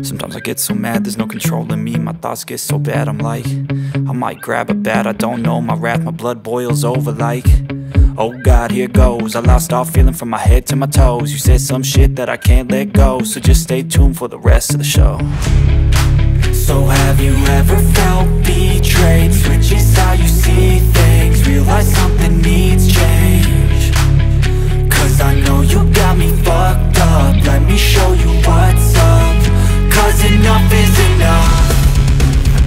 Sometimes I get so mad, there's no controlling me. My thoughts get so bad, I'm like, I might grab a bat, I don't know. My wrath, my blood boils over like, oh God, here goes. I lost all feeling from my head to my toes. You said some shit that I can't let go, so just stay tuned for the rest of the show. So have you ever felt betrayed? Switches how you see things, realize something needs change. Cause I know you got me fucked up, let me show you what's up. Cause enough is enough.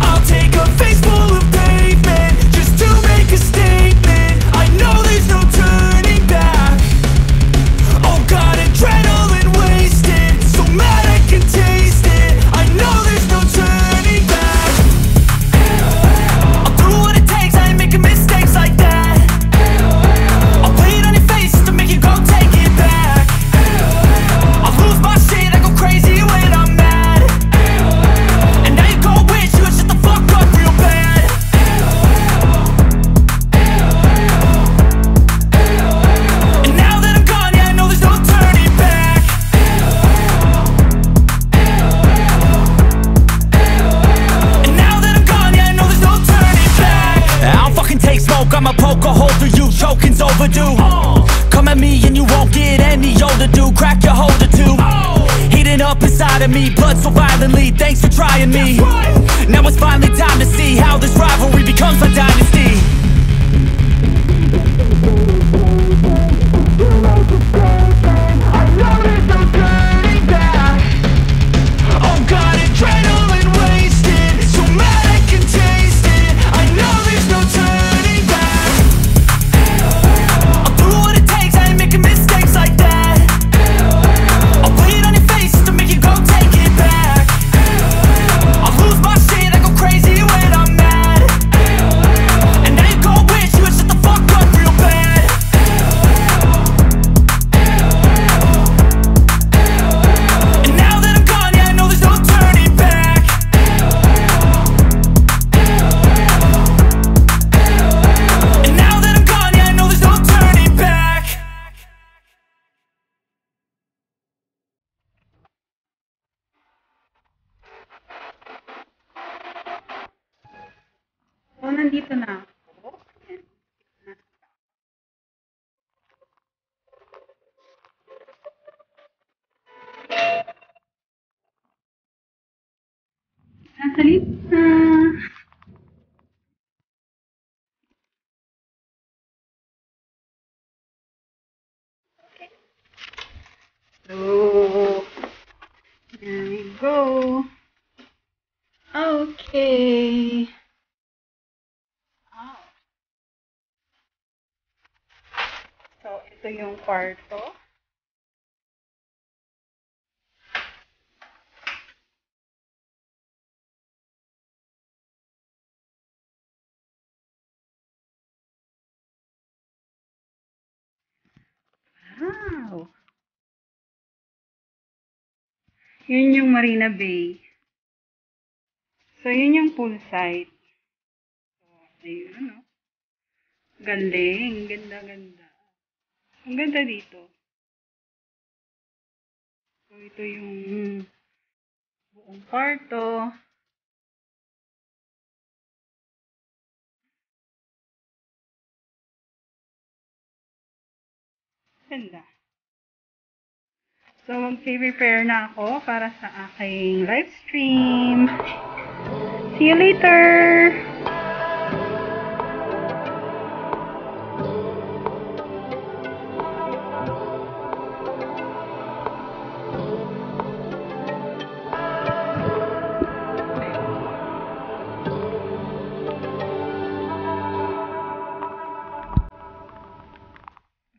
I'll take a face full of pavement just to make a statement. I know there's no turning back. Oh God, adrenaline wasted, so mad I can taste it. I know there's no turning back. I'll do what it takes, I ain't making mistakes like that. I'll play it on your face to make you go take it back. I'll lose my shit, I go crazy when I'm mad. And now you go wish you would shut the fuck up real bad. And now that I'm gone, yeah, I know there's no turning back. And now that I'm gone, yeah, I know there's no turning back. I don't fucking take smoke, I'ma poke a hole through you, choking's overdue. Come at me and you won't get any older, dude. Crack your holder too. Heating up inside of me, blood so violently, thanks for trying me. Now it's finally time to see how this rivalry becomes a dynasty. I know there's no turning back. Oh God, adrenaline wasted, so mad I can taste it. I know there's no turning back. I'll do what it takes, I ain't making mistakes like that. I'll play it on your face to make you go take it back. I'll lose my shit, I go crazy when I'm mad. And now you go wish you would shut the fuck up real bad. And now that I'm gone, yeah, I know there's no turning back. And now that I'm gone, yeah, I know there's no turning back. So, nandito na ako. Ayan. Nasa lift na. So, there we go. Okay. Oh. So, ito yung kwarto. Wow! Yun yung Marina Bay. So, yun yung poolside. So, ayun, ano. Galing. Ganda-ganda. Ang ganda dito. So, ito yung buong kwarto. Ganda. So, mag-prepare na ako para sa aking live stream. See you later!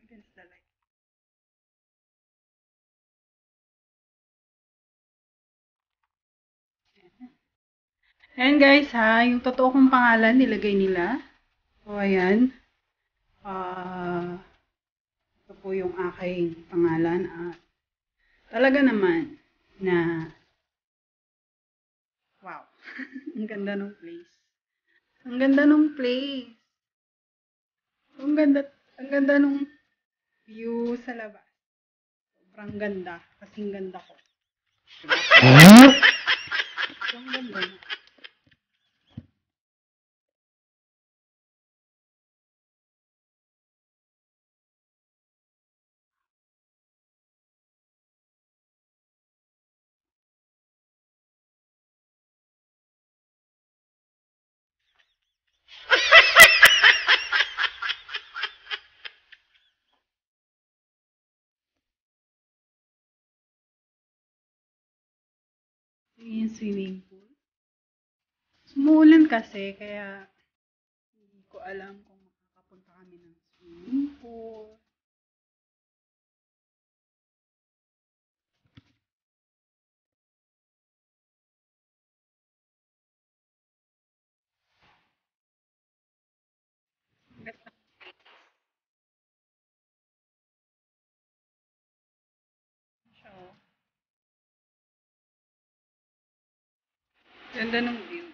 Against the light. Ayan guys ha, yung totoo kong pangalan nilagay nila. So ayan. Ito po yung aking pangalan. Talaga naman na wow. Ang ganda ng place. Ang ganda ng place. Ang ganda ng view sa labas. Sobrang ganda. Kasing ganda ko. Diba? yung swimming pool. Umuulan kasi, kaya hindi ko alam kung makakapunta kami ng swimming pool. So, ganda ng view.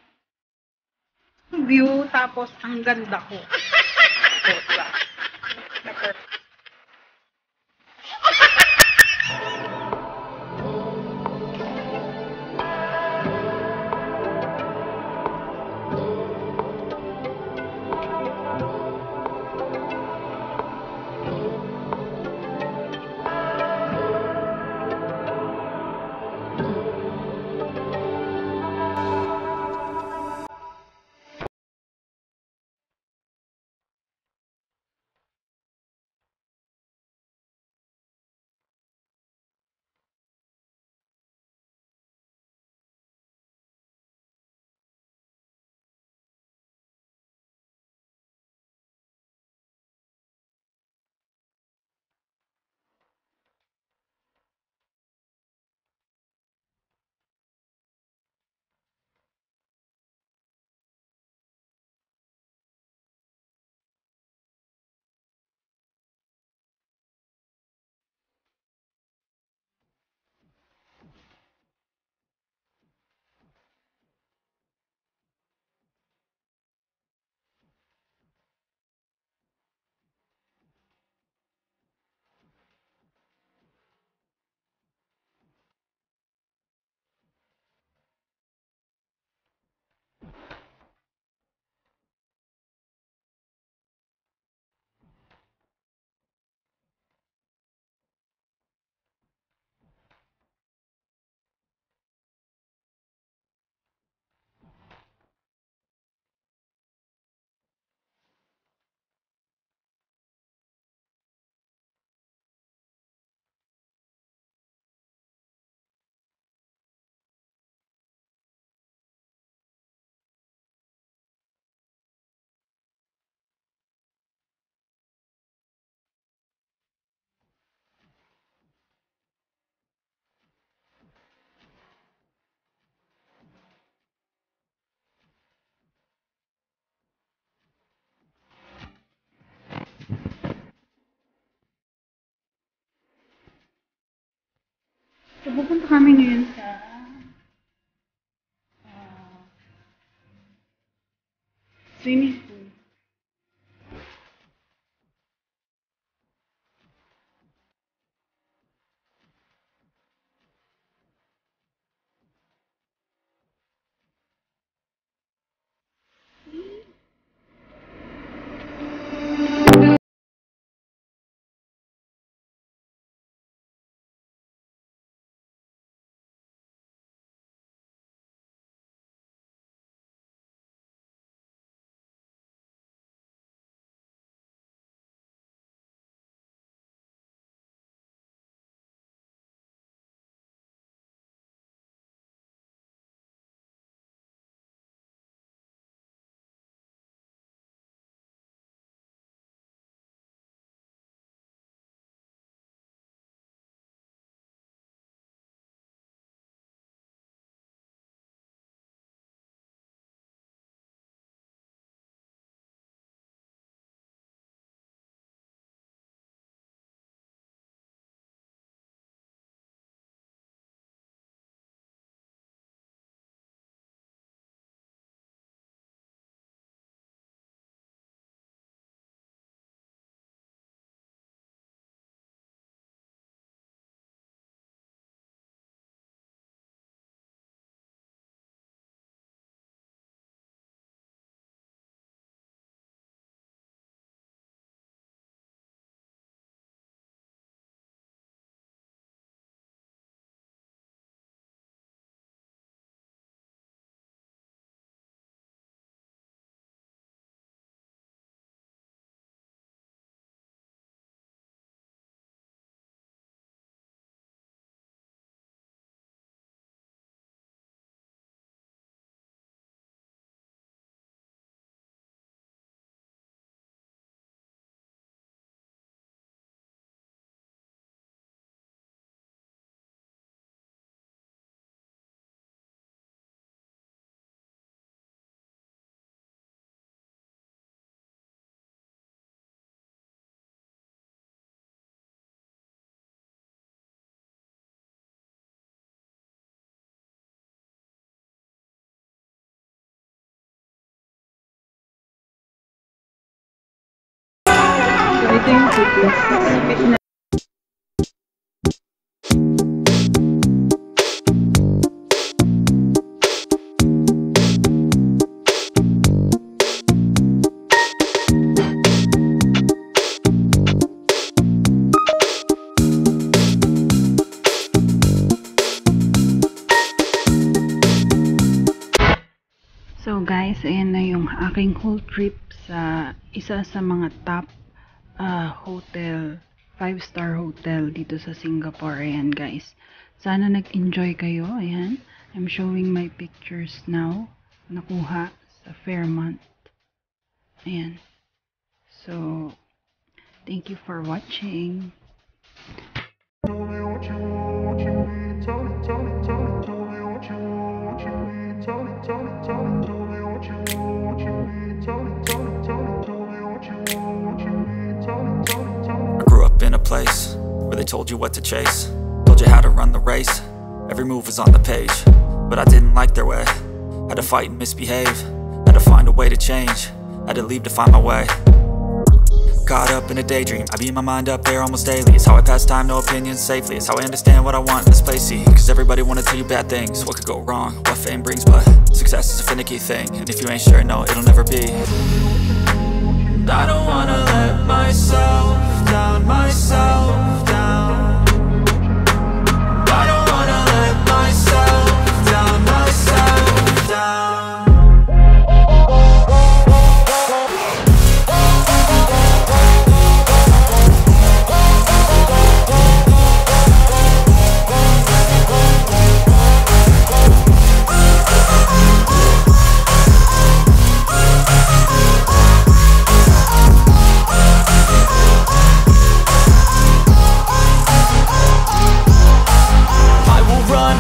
View, tapos ang ganda ko. So, diba? Na-perfect. So, pupunta kami ngayon sa ah, swimming pool. Ito yung cookies. Sweet na. So guys, ayan na yung aking whole trip sa isa sa mga top hotel, 5-star hotel dito sa Singapore. Ayan guys, sana nag-enjoy kayo. Ayan, I'm showing my pictures now, nakuha sa Fairmont. Ayan, so thank you for watching. I grew up in a place where they told you what to chase, told you how to run the race. Every move was on the page, but I didn't like their way. Had to fight and misbehave, had to find a way to change, had to leave to find my way. Caught up in a daydream, I beat my mind up there almost daily. It's how I pass time, no opinions safely. It's how I understand what I want in this place, see. Cause everybody wanna tell you bad things, what could go wrong, what fame brings. But success is a finicky thing, and if you ain't sure, no, it'll never be. I don't wanna let myself down, myself down. I don't wanna let myself down, myself down.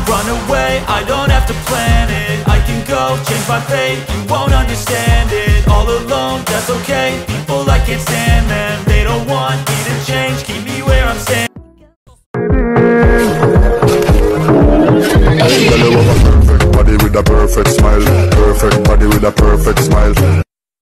Run away, I don't have to plan it. I can go, change my fate, you won't understand it. All alone, that's okay. People, I can't stand them. They don't want me to change, keep me where I'm standing. Perfect body with a perfect smile, perfect body with a perfect smile.